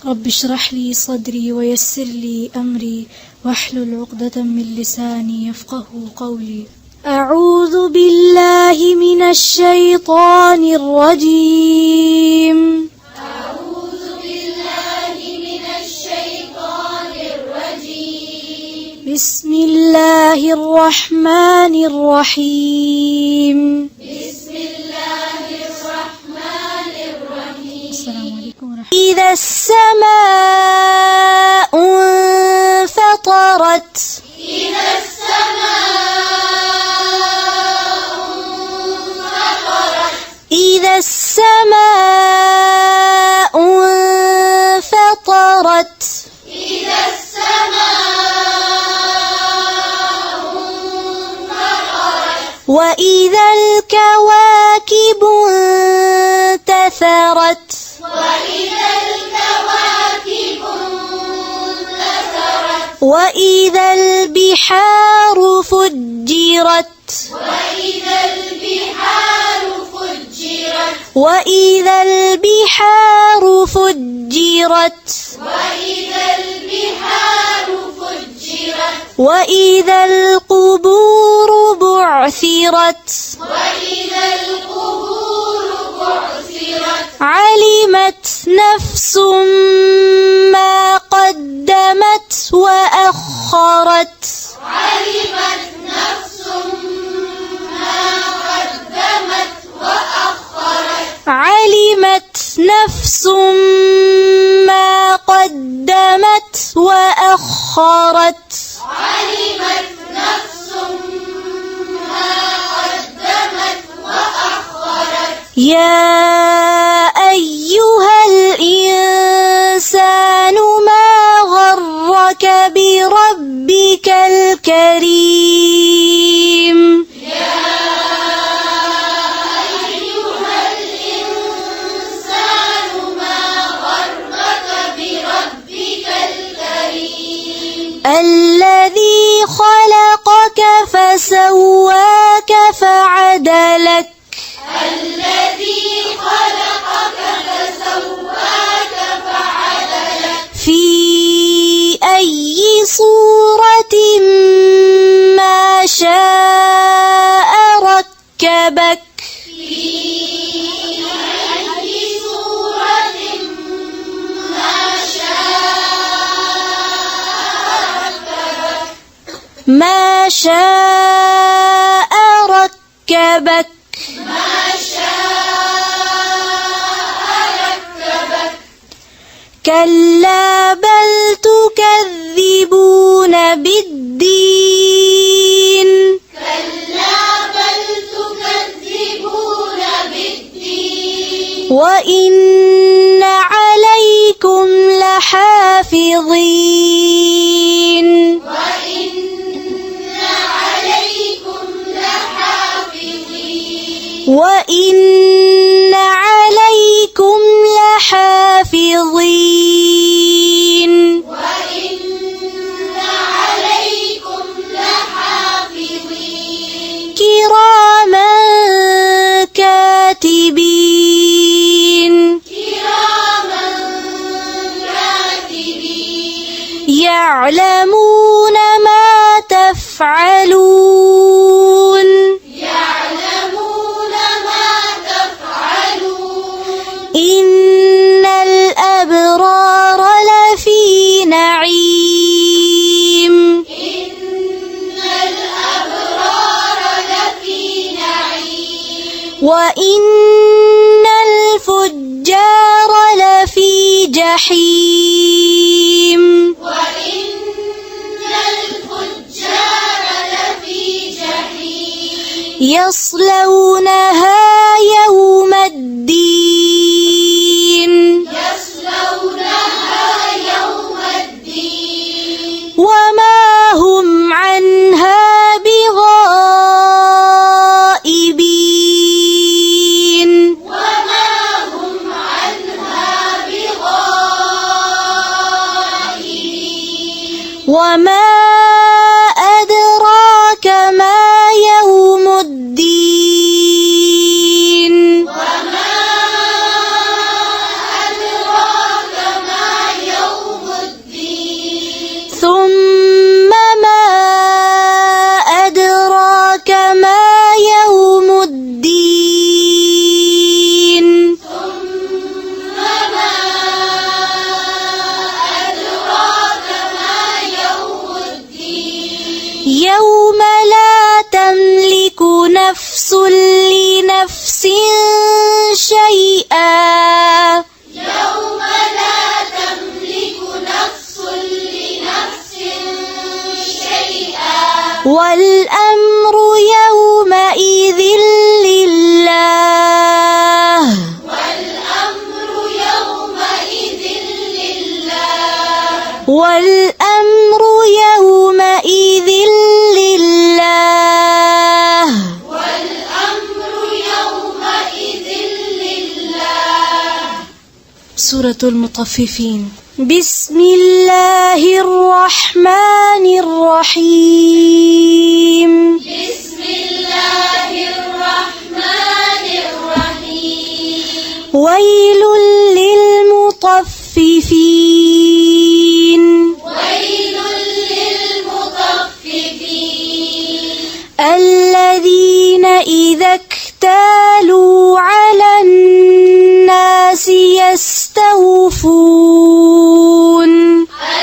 رب اشرح لي صدري ويسر لي أمري واحلل عقدة من لساني يفقه قولي. أعوذ بالله من الشيطان الرجيم. أعوذ بالله من الشيطان الرجيم. بسم الله الرحمن الرحيم. بسم الله الرحمن الرحيم. السلام عليكم ورحمة الله. إذا السماء انفطرت. إذا إذا السماء انفطرت. إذا السماء انفطرت. وإذا الكواكب انتثرت. وإذا الكواكب انتثرت. وإذا البحار فجرت. وإذا البحار فجرت. وإذا البحار فجرت. وإذا البحار فجرت. وإذا القبور بعثرت. وإذا القبور بعثرت. علمت نفس ما قدمت وأخرت. علمت نفس ما قدمت وأخرت. علمت نفس ما قدمت وأخرت. علمت نفس ما قدمت وأخرت. يا أيها الإنسان ما غرك بربك الكريم. الذي خلقك فسواك فعدلك. الذي خلقك فسواك فعدلك. في أي صورة ما شاء ركبك. ما شاء ركبك. ما شاء ركبك. كلا بل تكذبون بالدين. كلا بل تكذبون بالدين. وإن عليكم لحافظين. وإن عليكم لحافظين. وإن عليكم لحافظين. كراما كاتبين. كراما كاتبين. يعلمون ما تفعلون. إن الأبرار لفي نعيم. إن الأبرار لفي نعيم. وإن الفجار لفي جحيم. وإن الفجار لفي جحيم. يصلونها يوم الدين. يصلونها يوم الدين. وما هم عنها بغائبين. وما هم عنها بغائبين. وما أدراك ما يوم الدين. وما نفس لنفس شيئا يوم لا تملك نفس لنفس شيئا والأمر يومئذ لله والأمر يومئذ لله والأمر يومئذ لله والأمر يومئذ لله. سورة المطففين. بسم الله الرحمن الرحيم بسم الله الرحمن الرحيم ويل للمطففين ويل للمطففين الذين إذا اكتالوا على الناس يستوفون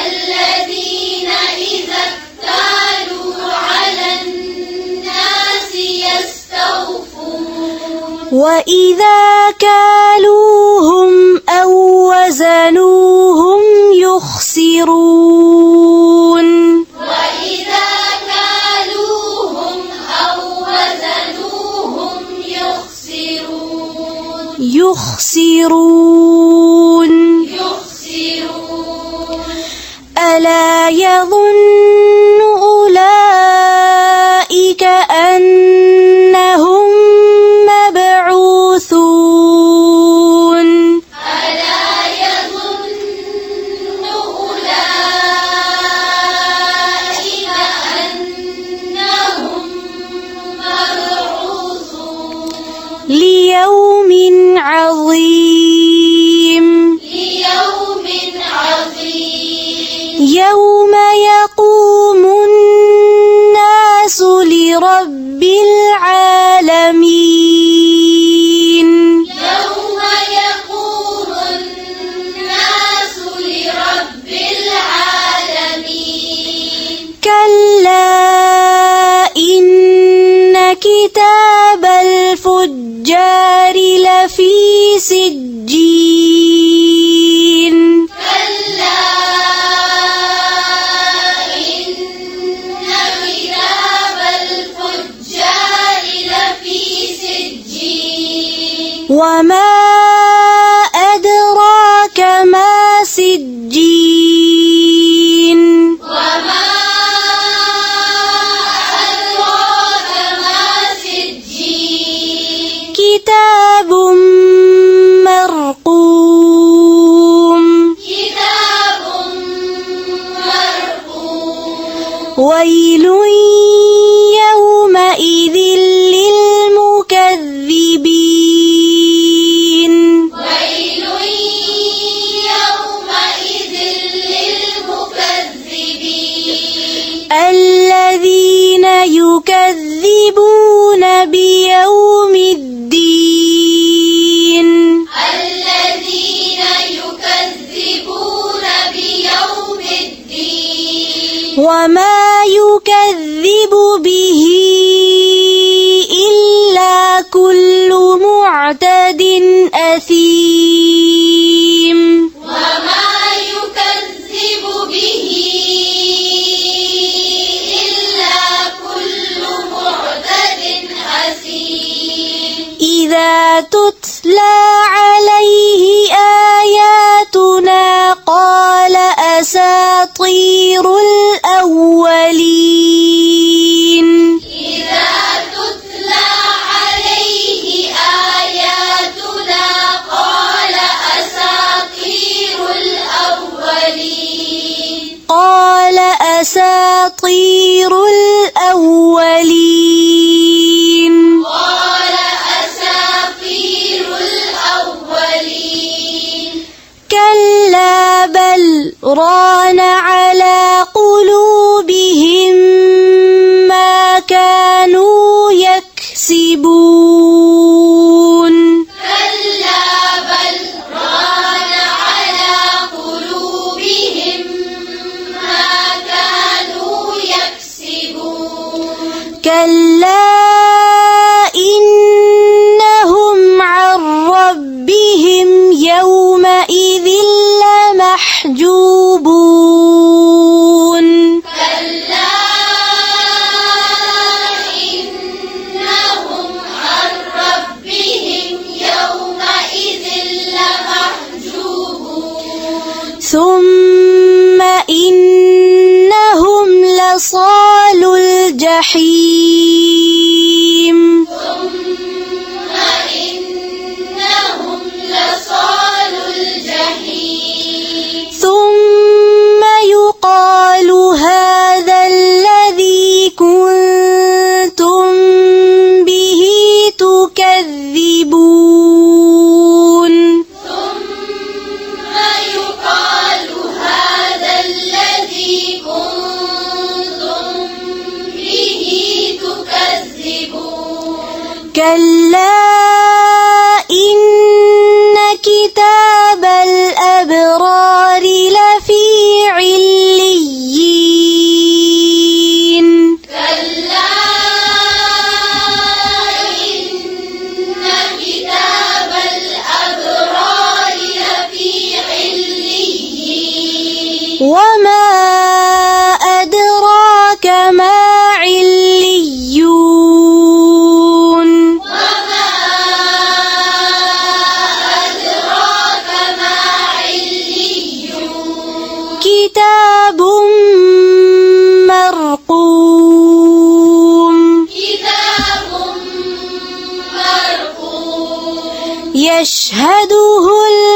الذين إذا اكتالوا على الناس يستوفون وإذا كالوهم أو وزنوهم يخسرون وإذا كالوهم أو وزنوهم يخسرون ألا يظن أولئك أنهم مبعوثون ألا يظن أولئك أنهم مبعوثون ليوم عظيم ليوم عظيم يوم يقوم الناس لرب العالمين يوم يقوم الناس لرب العالمين كلا إن كتاب الفجار لفي سجين كلا إن كتاب الفجار لفي سجين وما أدراك ما سجين وما أدراك ما سجين كتاب مرقوم كتاب مرقوم ويل يومئذ للمكذبين ويل يومئذ للمكذبين الذين يكذبون بيوم الدين الذين يكذبون بيوم الدين وما يكذب به إلا كل معتد أثيم وما يكذب به إلا كل معتد أثيم إذا تتلى عليه آياتنا قال أساطير الأولين إذا تتلى عليه آياتنا قال أساطير الأولين قال أساطير الأولين قال أساطير الأولين كلا إن كتاب الأبرار لفي عليين كلا إن كتاب الأبرار لفي عليين وما أدراك ما عليون وما أدراك ما عليون كتاب مرقوم كتاب مرقوم يشهده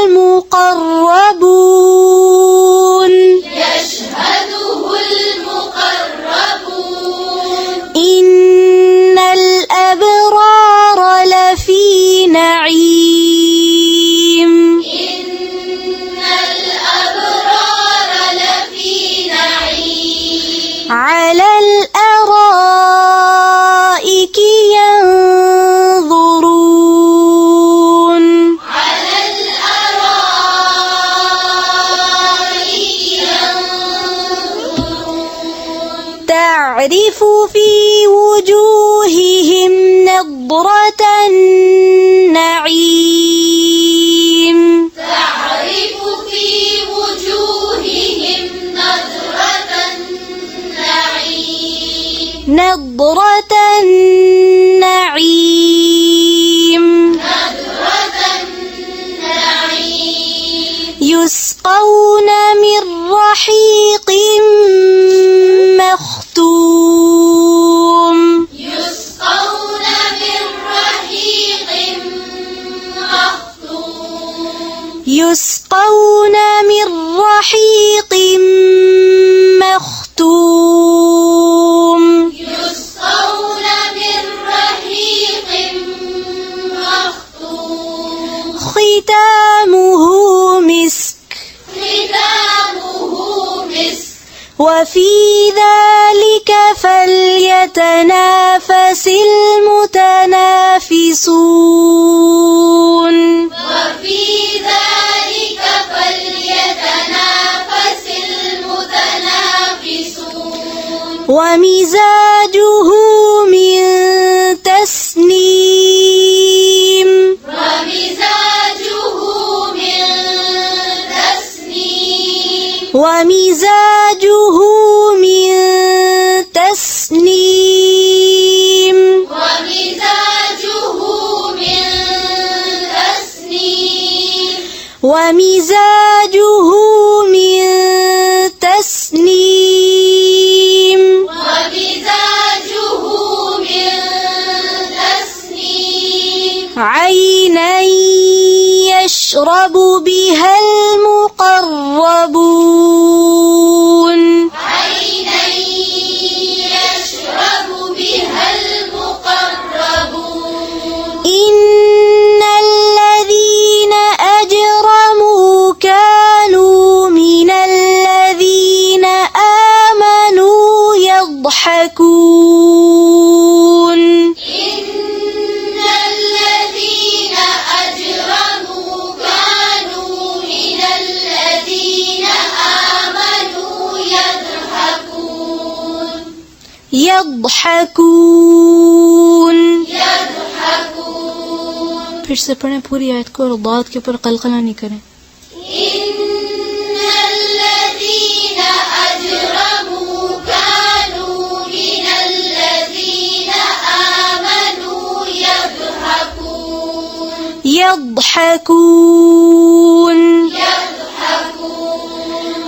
المقربون يشهده المقربون إن الأبرار لفي نعيم إن الأبرار لفي نعيم على الأرائك ينظرون على الأرائك ينظرون تعرف في وجوههم نضرة النعيم تعرف في وجوههم نضرة النعيم نضرة النعيم نضرة النعيم يسقون من رحيق مختوم يسقون من رحيق مختوم يسقون من رحيق مختوم يسقون من رحيق مختوم ختامه مسك ختامه مسك وفي ذلك فليتنافس المتنافسون وفي ذلك فليتنافس المتنافسون ومزاجه من تسنيم ومزاجه من تسنيم ومزاجه من تسنيم ومزاجه من تسنيم ومزاجه من تسنيم ومزاجه من تسنيم عينا يشرب بها المقربون عينا يشرب بها المقربون إن الذين أجرموا كانوا من الذين آمنوا يضحكون إن الذين أجرموا كانوا من الذين آمنوا يضحكون يضحكون يضحكون फिर से पढ़ें पूरी आयत को और दाद के ऊपर कलकला नहीं करें. إن الذين أجرموا كانوا من الذين آمنوا يضحكون يضحكون يضحكون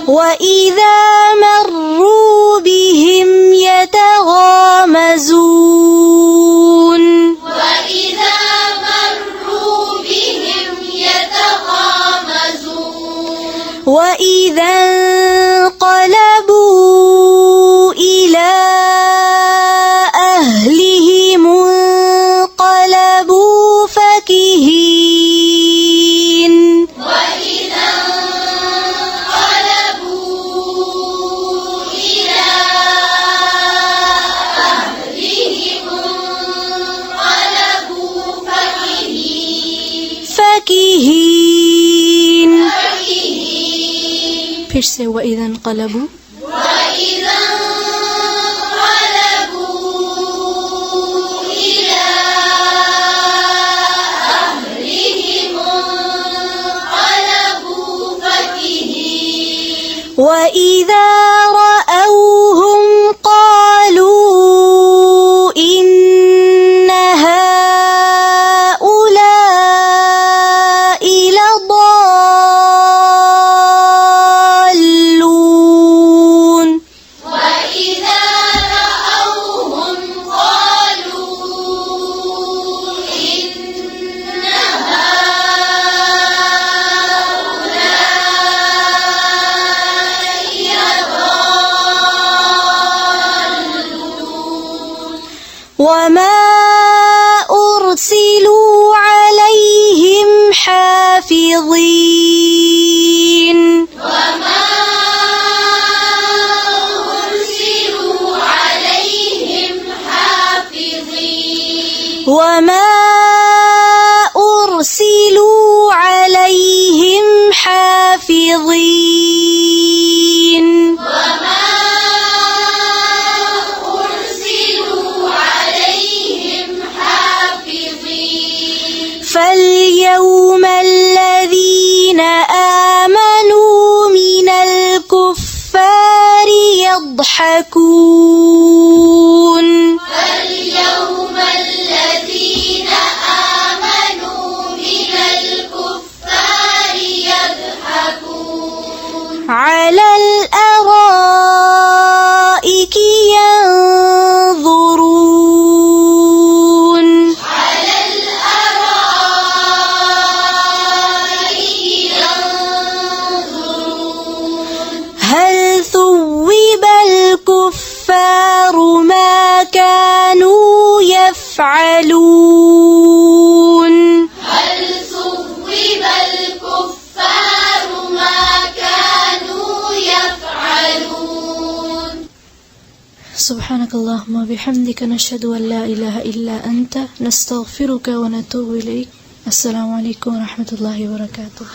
وإذا مروا بهم يتغامزون وإذا مروا بهم يتغامزون وإذا انقلبوا إلى أهلهم انقلبوا فكهين وإذا انقلبوا फिर से वइज़ा इनक़लबू وإذا انقلبوا إلى أهلهم انقلبوا فكهين وإذا رأوهم قالوا إن هؤلاء لضالون وإذا رأوهم قالوا إن وما أرسلوا عليهم حافظين وما أرسلوا عليهم حافظين وما أرسلوا عليهم حافظين وما أرسلوا عليهم حافظين فاليوم الذين آمنوا من الكفار يضحكون فاليوم الذين آمنوا من الكفار يضحكون على الأرائك ينظرون على الأرائك ينظرون هل ثوب الكفار ما كانوا يفعلون هل ثوب الكفار ما كانوا يفعلون سبحانك اللهم وبحمدك نشهد أن لا إله إلا أنت نستغفرك ونتوب إليك. السلام عليكم ورحمة الله وبركاته.